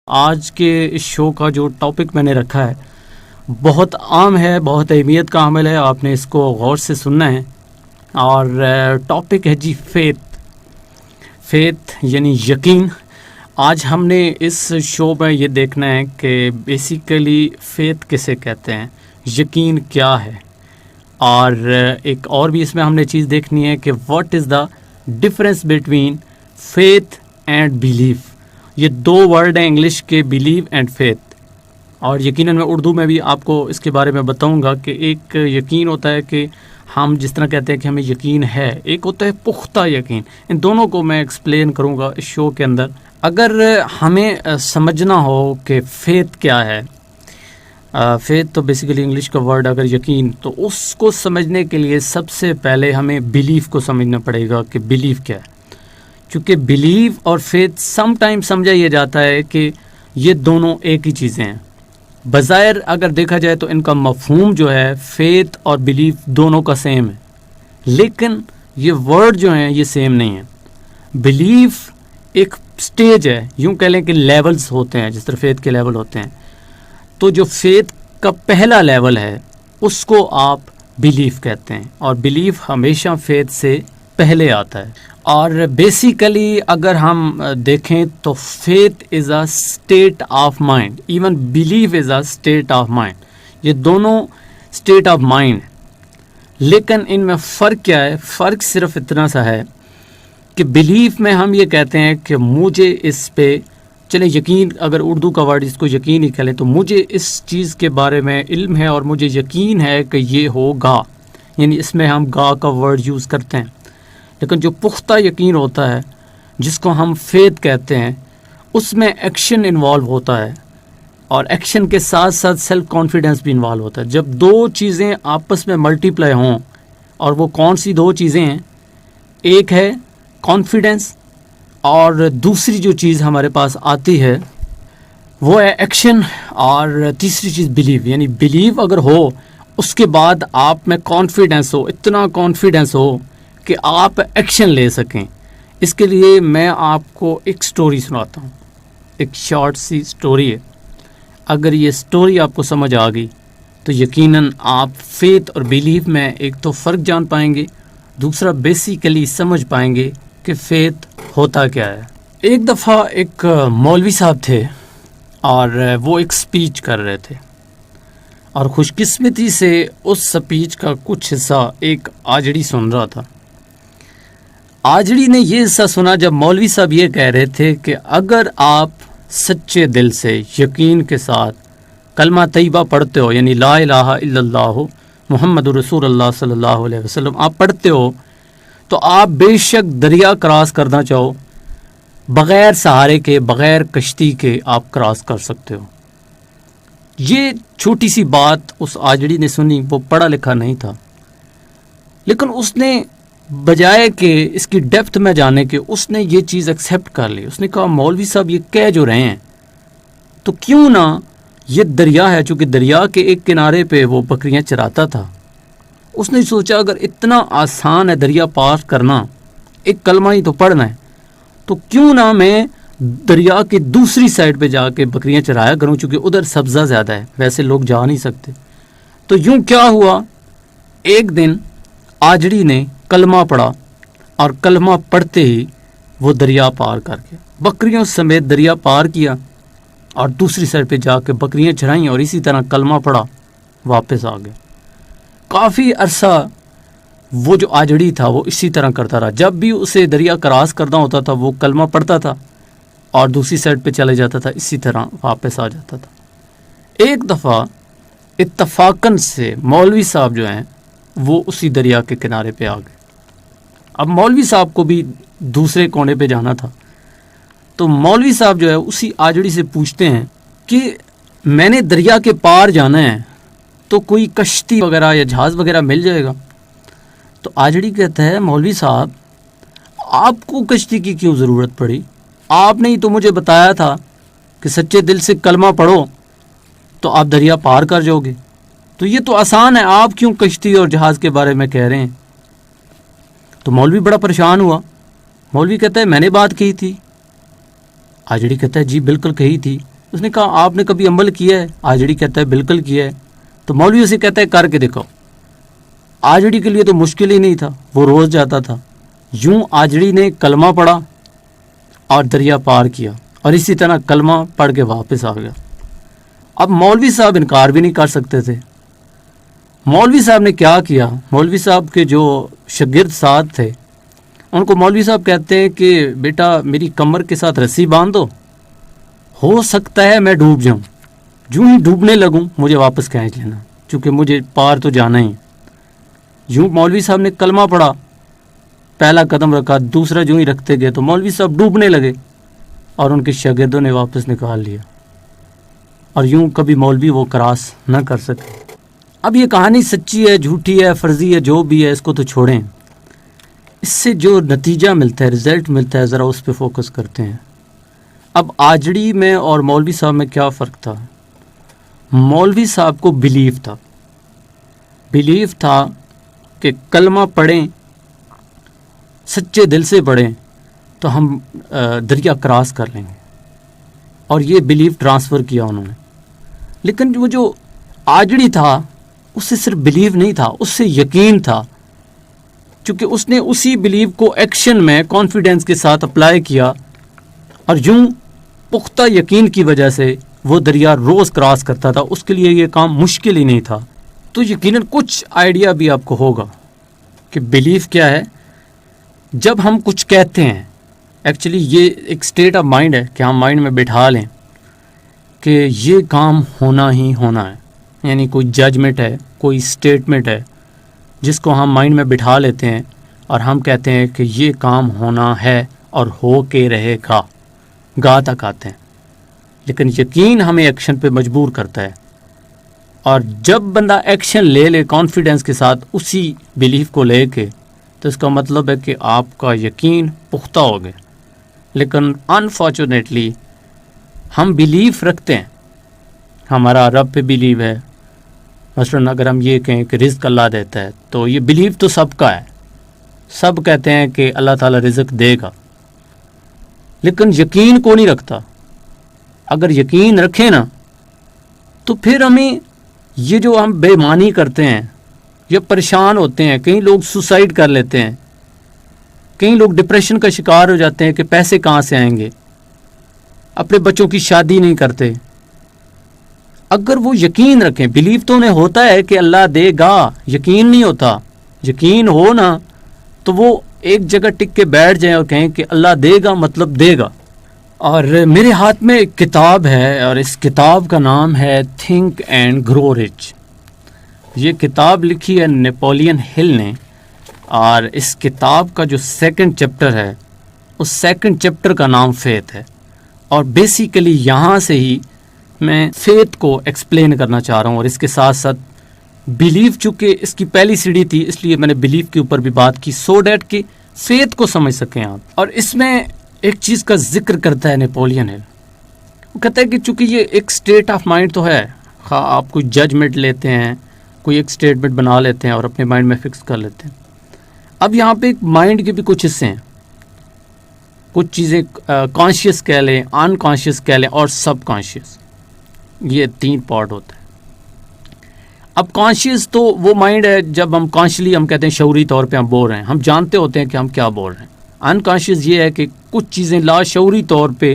آج کے اس شو کا جو ٹاپک میں نے رکھا ہے بہت عام ہے، بہت اہمیت کا عمل ہے، آپ نے اس کو غور سے سننا ہے۔ اور ٹاپک ہے جی فیتھ یعنی یقین۔ آج ہم نے اس شو میں یہ دیکھنا ہے کہ بیسیکلی فیتھ کسے کہتے ہیں، یقین کیا ہے، اور ایک اور بھی اس میں ہم نے چیز دیکھنی ہے کہ what is the difference between faith and belief. یہ دو ورڈ ہیں انگلش کے، بیلیو اینڈ فیتھ، اور یقیناً میں اردو میں بھی آپ کو اس کے بارے میں بتاؤں گا کہ ایک یقین ہوتا ہے کہ ہم جس طرح کہتے ہیں کہ ہمیں یقین ہے، ایک ہوتا ہے پختہ یقین۔ ان دونوں کو میں ایکسپلین کروں گا اس شو کے اندر۔ اگر ہمیں سمجھنا ہو کہ فیتھ کیا ہے، فیتھ تو بیسیکلی انگلش کا ورڈ اگر یقین، تو اس کو سمجھنے کے لیے سب سے پہلے ہمیں بیلیف کو سمجھنا پڑے گا کہ بیلیف کیا ہے۔ چونکہ بیلیو اور فیتھ سم ٹائم سمجھا یہ جاتا ہے کہ یہ دونوں ایک ہی چیزیں ہیں۔ بظاہر اگر دیکھا جائے تو ان کا مفہوم جو ہے فیتھ اور بیلیف دونوں کا سیم ہے، لیکن یہ ورڈ جو ہیں یہ سیم نہیں ہیں۔ بیلیف ایک سٹیج ہے، یوں کہہ لیں کہ لیولز ہوتے ہیں، جس طرح فیتھ کے لیول ہوتے ہیں۔ تو جو فیتھ کا پہلا لیول ہے اس کو آپ بیلیف کہتے ہیں، اور بیلیف ہمیشہ فیتھ سے پہلے آتا ہے۔ اور بیسیکلی اگر ہم دیکھیں تو faith is a state of mind, even belief is a state of mind. یہ دونوں اسٹیٹ آف مائنڈ، لیکن ان میں فرق کیا ہے؟ فرق صرف اتنا سا ہے کہ بیلیف میں ہم یہ کہتے ہیں کہ مجھے اس پہ چلیں یقین، اگر اردو کا ورڈ اس کو یقین ہی کہہ لیں، تو مجھے اس چیز کے بارے میں علم ہے اور مجھے یقین ہے کہ یہ ہوگا، یعنی اس میں ہم گا کا ورڈ یوز کرتے ہیں۔ لیکن جو پختہ یقین ہوتا ہے جس کو ہم فیتھ کہتے ہیں، اس میں ایکشن انوالو ہوتا ہے، اور ایکشن کے ساتھ ساتھ سیلف کانفیڈنس بھی انوالو ہوتا ہے۔ جب دو چیزیں آپس میں ملٹیپلائی ہوں، اور وہ کون سی دو چیزیں ہیں؟ ایک ہے کانفیڈنس، اور دوسری جو چیز ہمارے پاس آتی ہے وہ ہے ایکشن، اور تیسری چیز بیلیو۔ یعنی بیلیو اگر ہو، اس کے بعد آپ میں کانفیڈنس ہو، اتنا کانفیڈنس ہو کہ آپ ایکشن لے سکیں۔ اس کے لیے میں آپ کو ایک سٹوری سناتا ہوں، ایک شارٹ سی سٹوری ہے۔ اگر یہ سٹوری آپ کو سمجھ آ گئی تو یقیناً آپ فیتھ اور بیلیف میں ایک تو فرق جان پائیں گے، دوسرا بیسیکلی سمجھ پائیں گے کہ فیتھ ہوتا کیا ہے۔ ایک دفعہ ایک مولوی صاحب تھے، اور وہ ایک سپیچ کر رہے تھے، اور خوش قسمتی سے اس سپیچ کا کچھ حصہ ایک آجڑی سن رہا تھا۔ آجڑی نے یہ حصہ سنا جب مولوی صاحب یہ کہہ رہے تھے کہ اگر آپ سچے دل سے یقین کے ساتھ کلمہ طیبہ پڑھتے ہو، یعنی لا الہ الا اللہ محمد رسول اللہ صلی اللہ علیہ وسلم آپ پڑھتے ہو، تو آپ بے شک دریا کراس کرنا چاہو، بغیر سہارے کے، بغیر کشتی کے آپ کراس کر سکتے ہو۔ یہ چھوٹی سی بات اس آجڑی نے سنی، وہ پڑھا لکھا نہیں تھا، لیکن اس نے بجائے کہ اس کی ڈیپتھ میں جانے کے، اس نے یہ چیز ایکسیپٹ کر لی۔ اس نے کہا مولوی صاحب یہ کہہ جو رہے ہیں، تو کیوں نہ یہ دریا ہے، چونکہ دریا کے ایک کنارے پہ وہ بکریاں چراتا تھا۔ اس نے سوچا اگر اتنا آسان ہے دریا پار کرنا، ایک کلمہ ہی تو پڑھنا ہے، تو کیوں نہ میں دریا کی دوسری سائڈ پہ جا کے بکریاں چرایا کروں، چونکہ ادھر سبزہ زیادہ ہے، ویسے لوگ جا نہیں سکتے۔ تو یوں کیا ہوا، ایک دن آجڑی نے کلمہ پڑھا، اور کلمہ پڑھتے ہی وہ دریا پار کر کے بکریوں سمیت دریا پار کیا، اور دوسری سائڈ پہ جا کے بکریاں چرائیں، اور اسی طرح کلمہ پڑھا، واپس آ گئے۔ کافی عرصہ وہ جو آجڑی تھا وہ اسی طرح کرتا رہا، جب بھی اسے دریا کراس کرنا ہوتا تھا وہ کلمہ پڑھتا تھا اور دوسری سائڈ پہ چلے جاتا تھا، اسی طرح واپس آ جاتا تھا۔ ایک دفعہ اتفاقاً سے مولوی صاحب جو ہیں وہ اسی دریا کے کنارے پہ آ گئے۔ اب مولوی صاحب کو بھی دوسرے کونے پہ جانا تھا، تو مولوی صاحب جو ہے اسی آجڑی سے پوچھتے ہیں کہ میں نے دریا کے پار جانا ہے، تو کوئی کشتی وغیرہ یا جہاز وغیرہ مل جائے گا؟ تو آجڑی کہتا ہے مولوی صاحب آپ کو کشتی کی کیوں ضرورت پڑی؟ آپ نے ہی تو مجھے بتایا تھا کہ سچے دل سے کلمہ پڑھو تو آپ دریا پار کر جاؤ گے، تو یہ تو آسان ہے، آپ کیوں کشتی اور جہاز کے بارے میں کہہ رہے ہیں؟ تو مولوی بڑا پریشان ہوا۔ مولوی کہتا ہے میں نے بات کہی تھی۔ آجڑی کہتا ہے جی بالکل کہی تھی، اس نے کہا آپ نے کبھی عمل کیا ہے؟ آجڑی کہتا ہے بالکل کیا ہے. تو مولوی اسے کہتا ہے کر کے دکھاؤ. آجڑی کے لیے تو مشکل ہی نہیں تھا, وہ روز جاتا تھا. یوں آجڑی نے کلمہ پڑھا اور دریا پار کیا, اور اسی طرح کلمہ پڑھ کے واپس آ گیا. اب مولوی صاحب انکار بھی نہیں کر سکتے تھے. مولوی صاحب نے کیا کیا, مولوی صاحب کے جو شاگرد ساتھ تھے ان کو مولوی صاحب کہتے ہیں کہ بیٹا میری کمر کے ساتھ رسی باندھ دو, ہو سکتا ہے میں ڈوب جاؤں. جو ہی ڈوبنے لگوں مجھے واپس کھینچ لینا, چونکہ مجھے پار تو جانا ہی. یوں مولوی صاحب نے کلمہ پڑھا, پہلا قدم رکھا, دوسرا جو ہی رکھتے گئے تو مولوی صاحب ڈوبنے لگے اور ان کے شاگردوں نے واپس نکال لیا, اور یوں کبھی مولوی وہ کراس نہ کر سکے. اب یہ کہانی سچی ہے, جھوٹی ہے, فرضی ہے, جو بھی ہے اس کو تو چھوڑیں. اس سے جو نتیجہ ملتا ہے, رزلٹ ملتا ہے, ذرا اس پہ فوکس کرتے ہیں. اب آجڑی میں اور مولوی صاحب میں کیا فرق تھا؟ مولوی صاحب کو بلیف تھا کہ کلمہ پڑھیں, سچے دل سے پڑھیں تو ہم دریا کراس کر لیں گے, اور یہ بلیف ٹرانسفر کیا انہوں نے. لیکن وہ جو آجڑی تھا اس سے صرف بلیف نہیں تھا, اس سے یقین تھا, چونکہ اس نے اسی بلیف کو ایکشن میں کانفیڈنس کے ساتھ اپلائی کیا, اور یوں پختہ یقین کی وجہ سے وہ دریا روز کراس کرتا تھا. اس کے لیے یہ کام مشکل ہی نہیں تھا. تو یقیناً کچھ آئیڈیا بھی آپ کو ہوگا کہ بلیف کیا ہے. جب ہم کچھ کہتے ہیں, ایکچولی یہ ایک سٹیٹ آف مائنڈ ہے کہ ہم مائنڈ میں بٹھا لیں کہ یہ کام ہونا ہی ہونا ہے, یعنی کوئی ججمنٹ ہے, کوئی سٹیٹمنٹ ہے جس کو ہم مائنڈ میں بٹھا لیتے ہیں اور ہم کہتے ہیں کہ یہ کام ہونا ہے اور ہو کے رہے گا, گا تک آتے ہیں. لیکن یقین ہمیں ایکشن پہ مجبور کرتا ہے, اور جب بندہ ایکشن لے لے کانفیڈنس کے ساتھ اسی بلیف کو لے کے, تو اس کا مطلب ہے کہ آپ کا یقین پختہ ہو گیا. لیکن انفارچونیٹلی ہم بلیف رکھتے ہیں, ہمارا رب پہ بلیو ہے. مثلاً اگر ہم یہ کہیں کہ رزق اللہ دیتا ہے, تو یہ بلیف تو سب کا ہے, سب کہتے ہیں کہ اللہ تعالیٰ رزق دے گا, لیکن یقین کو نہیں رکھتا. اگر یقین رکھیں نا تو پھر ہمیں یہ جو ہم بے ایمانی کرتے ہیں یا پریشان ہوتے ہیں, کئی لوگ سوسائڈ کر لیتے ہیں, کئی لوگ ڈپریشن کا شکار ہو جاتے ہیں کہ پیسے کہاں سے آئیں گے, اپنے بچوں کی شادی نہیں کرتے. اگر وہ یقین رکھیں, بلیف تو انہیں ہوتا ہے کہ اللہ دے گا, یقین نہیں ہوتا. یقین ہو نا تو وہ ایک جگہ ٹک کے بیٹھ جائیں اور کہیں کہ اللہ دے گا, مطلب دے گا. اور میرے ہاتھ میں ایک کتاب ہے, اور اس کتاب کا نام ہے تھنک اینڈ گرو رچ. یہ کتاب لکھی ہے نیپولین ہل نے, اور اس کتاب کا جو سیکنڈ چیپٹر ہے, اس سیکنڈ چیپٹر کا نام فیتھ ہے. اور بیسیکلی یہاں سے ہی میں فیتھ کو ایکسپلین کرنا چاہ رہا ہوں, اور اس کے ساتھ ساتھ بلیف, چونکہ اس کی پہلی سیڑھی تھی اس لیے میں نے بلیف کے اوپر بھی بات کی, سو دیٹ کہ فیتھ کو سمجھ سکیں آپ. اور اس میں ایک چیز کا ذکر کرتا ہے نیپولین ہل, وہ کہتا ہے کہ چونکہ یہ ایک سٹیٹ آف مائنڈ تو ہے, خواہ آپ کوئی ججمنٹ لیتے ہیں, کوئی ایک سٹیٹمنٹ بنا لیتے ہیں اور اپنے مائنڈ میں فکس کر لیتے ہیں. اب یہاں پہ ایک مائنڈ کے بھی کچھ حصے ہیں, کچھ چیزیں کانشیس کہہ لیں, ان کانشیس کہہ لیں, اور سب کانشیس, یہ 3 پارٹ ہوتا ہے. اب کانشیس تو وہ مائنڈ ہے جب ہم کانشلی ہم کہتے ہیں شعوری طور پہ ہم بول رہے ہیں, ہم جانتے ہوتے ہیں کہ ہم کیا بول رہے ہیں. ان کانشیس یہ ہے کہ کچھ چیزیں لاشعوری طور پہ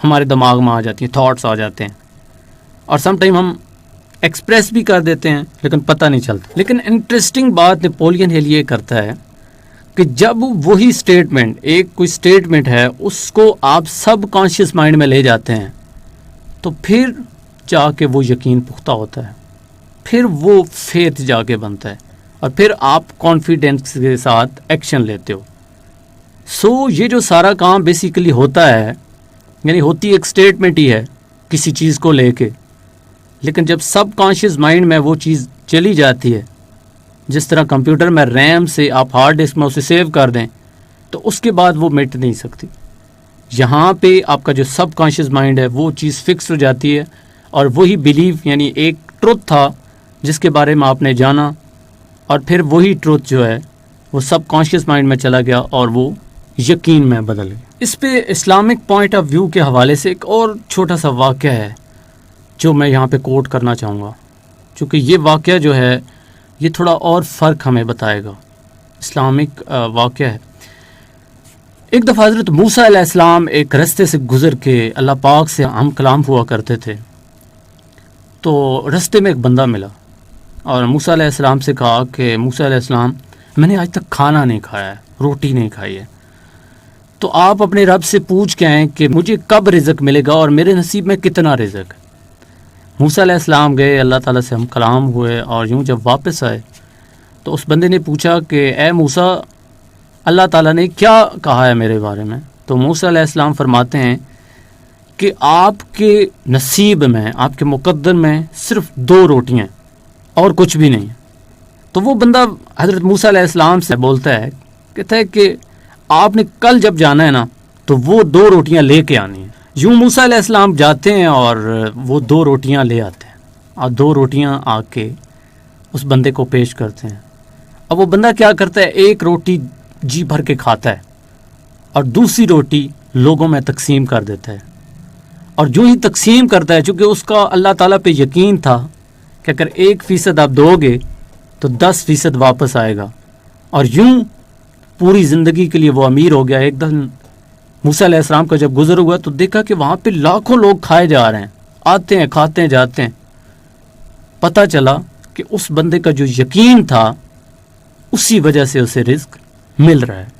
ہمارے دماغ میں آ جاتی ہیں, تھاٹس آ جاتے ہیں, اور سم ٹائم ہم ایکسپریس بھی کر دیتے ہیں لیکن پتہ نہیں چلتا. لیکن انٹرسٹنگ بات نیپولین ہل یہ کرتا ہے کہ جب وہی اسٹیٹمنٹ, ایک کوئی اسٹیٹمنٹ ہے, اس کو آپ سب کانشیس مائنڈ میں لے جاتے ہیں, تو پھر جا کے وہ یقین پختہ ہوتا ہے, پھر وہ فیتھ جا کے بنتا ہے, اور پھر آپ کانفیڈنس کے ساتھ ایکشن لیتے ہو. سو یہ جو سارا کام بیسیکلی ہوتا ہے, یعنی ہوتی ایک اسٹیٹمنٹ ہی ہے کسی چیز کو لے کے, لیکن جب سب کانشیس مائنڈ میں وہ چیز چلی جاتی ہے, جس طرح کمپیوٹر میں ریم سے آپ ہارڈ ڈسک میں اسے سیو کر دیں تو اس کے بعد وہ مٹ نہیں سکتی. یہاں پہ آپ کا جو سب کانشیس مائنڈ ہے وہ چیز فکس ہو جاتی ہے, اور وہی بلیف, یعنی ایک ٹروتھ تھا جس کے بارے میں آپ نے جانا, اور پھر وہی ٹروتھ جو ہے وہ سب کانشیس مائنڈ میں چلا گیا اور وہ یقین میں بدل گیا. اس پہ اسلامک پوائنٹ آف ویو کے حوالے سے ایک اور چھوٹا سا واقعہ ہے جو میں یہاں پہ کوٹ کرنا چاہوں گا، چونکہ یہ واقعہ جو ہے یہ تھوڑا اور فرق ہمیں بتائے گا، اسلامک واقعہ ہے۔ ایک دفعہ حضرت موسیٰ علیہ السلام ایک رستے سے گزر کے اللہ پاک سے ہم کلام ہوا کرتے تھے، تو رستے میں ایک بندہ ملا اور موسیٰ علیہ السلام سے کہا کہ موسیٰ علیہ السلام میں نے آج تک کھانا نہیں کھایا ہے، روٹی نہیں کھائی ہے، تو آپ اپنے رب سے پوچھ کے آئیں کہ مجھے کب رزق ملے گا اور میرے نصیب میں کتنا رزق ہے۔ موسیٰ علیہ السلام گئے، اللہ تعالیٰ سے ہم کلام ہوئے، اور یوں جب واپس آئے تو اس بندے نے پوچھا کہ اے موسیٰ، اللہ تعالیٰ نے کیا کہا ہے میرے بارے میں؟ تو موسیٰ علیہ السلام فرماتے ہیں کہ آپ کے نصیب میں، آپ کے مقدر میں صرف 2 روٹیاں اور کچھ بھی نہیں۔ تو وہ بندہ حضرت موسیٰ علیہ السلام سے بولتا ہے، کہتا ہے کہ آپ نے کل جب جانا ہے نا تو وہ 2 روٹیاں لے کے آنی ہیں۔ یوں موسیٰ علیہ السلام جاتے ہیں اور وہ 2 روٹیاں لے آتے ہیں، اور 2 روٹیاں آ کے اس بندے کو پیش کرتے ہیں۔ اب وہ بندہ کیا کرتا ہے، ایک روٹی جی بھر کے کھاتا ہے اور دوسری روٹی لوگوں میں تقسیم کر دیتا ہے، اور جو ہی تقسیم کرتا ہے، چونکہ اس کا اللہ تعالیٰ پہ یقین تھا کہ اگر 1% آپ دو گے تو 10% واپس آئے گا، اور یوں پوری زندگی کے لیے وہ امیر ہو گیا۔ ایک دن موسیٰ علیہ السلام کا جب گزر ہوا تو دیکھا کہ وہاں پہ لاکھوں لوگ کھائے جا رہے ہیں، آتے ہیں، کھاتے ہیں، جاتے ہیں۔ پتہ چلا کہ اس بندے کا جو یقین تھا اسی وجہ سے اسے رزق مل رہا ہے۔